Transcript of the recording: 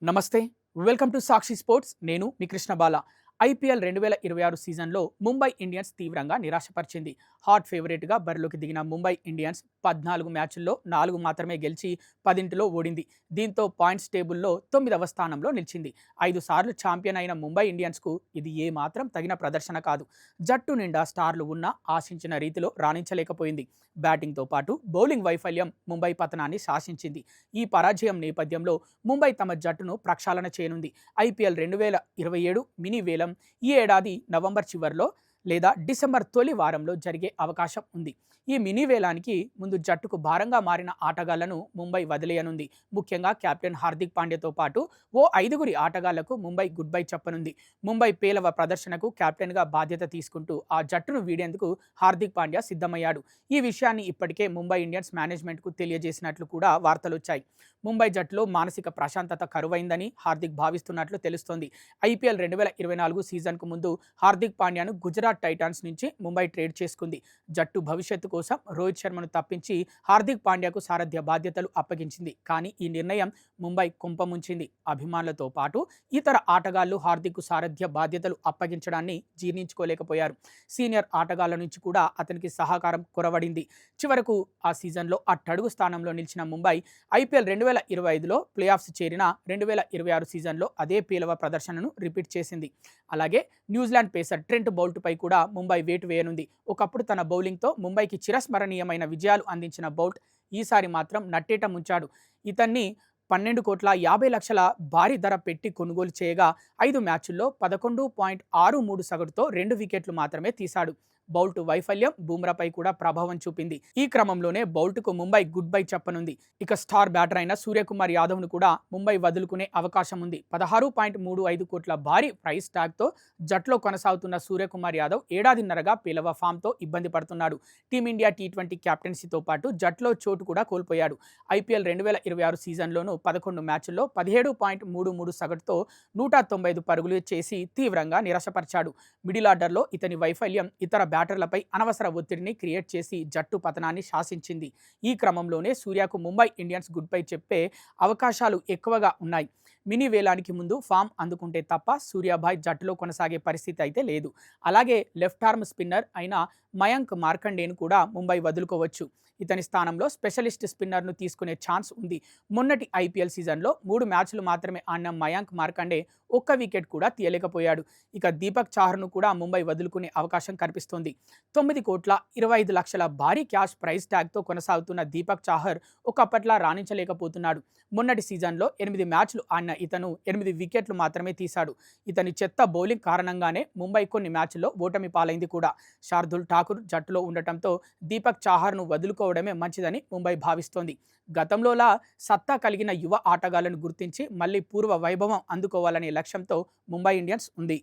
నమస్తే. Welcome to Sakshi sports. నేను మీ కృష్ణ బాల. IPL 2026 సీజన్లో ముంబై ఇండియన్స్ తీవ్రంగా నిరాశపరిచింది. హాట్ ఫేవరెట్గా బరిలోకి దిగిన ముంబై ఇండియన్స్ 14 మ్యాచ్ల్లో 4 మాత్రమే గెలిచి 10లో ఓడింది. దీంతో పాయింట్స్ టేబుల్లో 9వ స్థానంలో నిలిచింది. 5 సార్లు ఛాంపియన్ అయిన ముంబై ఇండియన్స్కు ఇది ఏమాత్రం తగిన ప్రదర్శన కాదు. జట్టు నిండా స్టార్లు ఉన్నా ఆశించిన రీతిలో రాణించలేకపోయింది. బ్యాటింగ్తో పాటు బౌలింగ్ వైఫల్యం ముంబై పతనాన్ని శాసించింది. ఈ పరాజయం నేపథ్యంలో ముంబై తమ జట్టును ప్రక్షాళన చేయనుంది. ఐపీఎల్ 2027 మినీ వేలం ఈ ఏడాది నవంబర్ చివరిలో లేదా డిసెంబర్ తొలి వారంలో జరిగే అవకాశం ఉంది. ఈ మినీ వేలానికి ముందు జట్టుకు భారంగా మారిన ఆటగాళ్లను ముంబై వదిలేయనుంది. ముఖ్యంగా కెప్టెన్ హార్దిక్ పాండ్యాతో పాటు ఓ 5గురి ఆటగాళ్లకు ముంబై గుడ్ బై చెప్పనుంది. ముంబై పేలవ ప్రదర్శనకు కెప్టెన్గా బాధ్యత తీసుకుంటూ ఆ జట్టును వీడేందుకు హార్దిక్ పాండ్యా సిద్ధమయ్యాడు. ఈ విషయాన్ని ఇప్పటికే ముంబై ఇండియన్స్ మేనేజ్మెంట్కు తెలియజేసినట్లు కూడా వార్తలొచ్చాయి. ముంబై జట్టులో మానసిక ప్రశాంతత కరువైందని హార్దిక్ భావిస్తున్నట్లు తెలుస్తోంది. ఐపీఎల్ 2024 సీజన్కు ముందు హార్దిక్ పాండ్యాను గుజరాత్ టైటాన్స్ నుంచి ముంబై ట్రేడ్ చేసుకుంది. జట్టు భవిష్యత్తు కోసం రోహిత్ శర్మను తప్పించి హార్దిక్ పాండ్యాకు సారథ్య బాధ్యతలు అప్పగించింది. కానీ ఈ నిర్ణయం ముంబై కుంపముంచింది. అభిమానులతో పాటు ఇతర ఆటగాళ్లు హార్దిక్కు సారథ్య బాధ్యతలు అప్పగించడాన్ని జీర్ణించుకోలేకపోయారు. సీనియర్ ఆటగాళ్ల నుంచి కూడా అతనికి సహకారం కొరవడింది. చివరకు ఆ సీజన్లో అట్టడుగు స్థానంలో నిలిచిన ముంబై ఐపీఎల్ 2025లో ప్లే ఆఫ్స్ చేరిన 2026 సీజన్లో అదే పేలవ ప్రదర్శనను రిపీట్ చేసింది. అలాగే న్యూజిలాండ్ పేసర్ ట్రెంట్ బౌల్ట్పై కూడా ముంబై వేటు వేయనుంది. ఒకప్పుడు తన బౌలింగ్తో ముంబైకి చిరస్మరణీయమైన విజయాలు అందించిన బౌల్ట్ ఈసారి మాత్రం నట్టేట ముంచాడు. ఇతన్ని 12,50,00,000 భారీ ధర పెట్టి కొనుగోలు చేయగా 5 మ్యాచ్ల్లో 11.63 సగటుతో 2 వికెట్లు మాత్రమే తీశాడు. బౌల్ట్ వైఫల్యం బూమ్రాపై కూడా ప్రభావం చూపింది. ఈ క్రమంలోనే బౌల్ట్కు ముంబై గుడ్ బై చెప్పనుంది. ఇక స్టార్ బ్యాటర్ అయిన సూర్యకుమార్ యాదవ్ను కూడా ముంబై వదులుకునే అవకాశం ఉంది. 16.35 కోట్ల భారీ ప్రైస్ ట్యాగ్తో జట్లో కొనసాగుతున్న సూర్యకుమార్ యాదవ్ ఏడాదిన్నరగా పేలవ ఫామ్తో ఇబ్బంది పడుతున్నాడు. టీమిండియా టీ20 కెప్టెన్సీతో పాటు జట్లో చోటు కూడా కోల్పోయాడు. ఐపీఎల్ 2026 సీజన్లోనూ 11 మ్యాచ్ల్లో 17.33 సగటుతో 195 పరుగులు చేసి తీవ్రంగా నిరాశపరిచాడు. మిడిల్ ఆర్డర్లో ఇతని వైఫల్యం ఇతర బ్యాటర్లపై అనవసర ఒత్తిడిని క్రియేట్ చేసి జట్టు పతనాన్ని శాసించింది. ఈ క్రమంలోనే సూర్యకు ముంబై ఇండియన్స్ గుడ్ బై చెప్పే అవకాశాలు ఎక్కువగా ఉన్నాయి. మినీ వేలానికి ముందు ఫామ్ అందుకుంటే తప్ప సూర్యాభాయ్ జట్టులో కొనసాగే పరిస్థితి అయితే లేదు. అలాగే లెఫ్ట్ ఆర్మ్ స్పిన్నర్ అయిన మయాంక్ మార్కండేను కూడా ముంబై వదులుకోవచ్చు. ఇతని స్థానంలో స్పెషలిస్ట్ స్పిన్నర్ను తీసుకునే ఛాన్స్ ఉంది. మొన్నటి ఐపీఎల్ సీజన్లో 3 మ్యాచ్లు మాత్రమే ఆడిన మయాంక్ మార్కండే ఒక్క వికెట్ కూడా తీయలేకపోయాడు. ఇక దీపక్ చాహర్ను కూడా ముంబై వదులుకునే అవకాశం కనిపిస్తోంది. 9,25,00,000 భారీ క్యాష్ ప్రైస్ ట్యాగ్తో కొనసాగుతున్న దీపక్ చాహర్ ఒకప్పట్లా రాణించలేకపోతున్నాడు. మొన్నటి సీజన్లో 8 మ్యాచ్లు ఆడిన ఇతను 8 వికెట్లు మాత్రమే తీశాడు. ఇతని చెత్త బౌలింగ్ కారణంగానే ముంబై కొన్ని మ్యాచ్ల్లో ఓటమి పాలైంది కూడా. శార్దుల్ ఠాకూర్ జట్టులో ఉండటంతో దీపక్ చాహర్ను వదులుకోవడమే మంచిదని ముంబై భావిస్తోంది. గతంలోలా సత్తా కలిగిన యువ ఆటగాళ్లను గుర్తించి మళ్లీ పూర్వ వైభవం అందుకోవాలనే లక్ష్యంతో ముంబై ఇండియన్స్ ఉంది.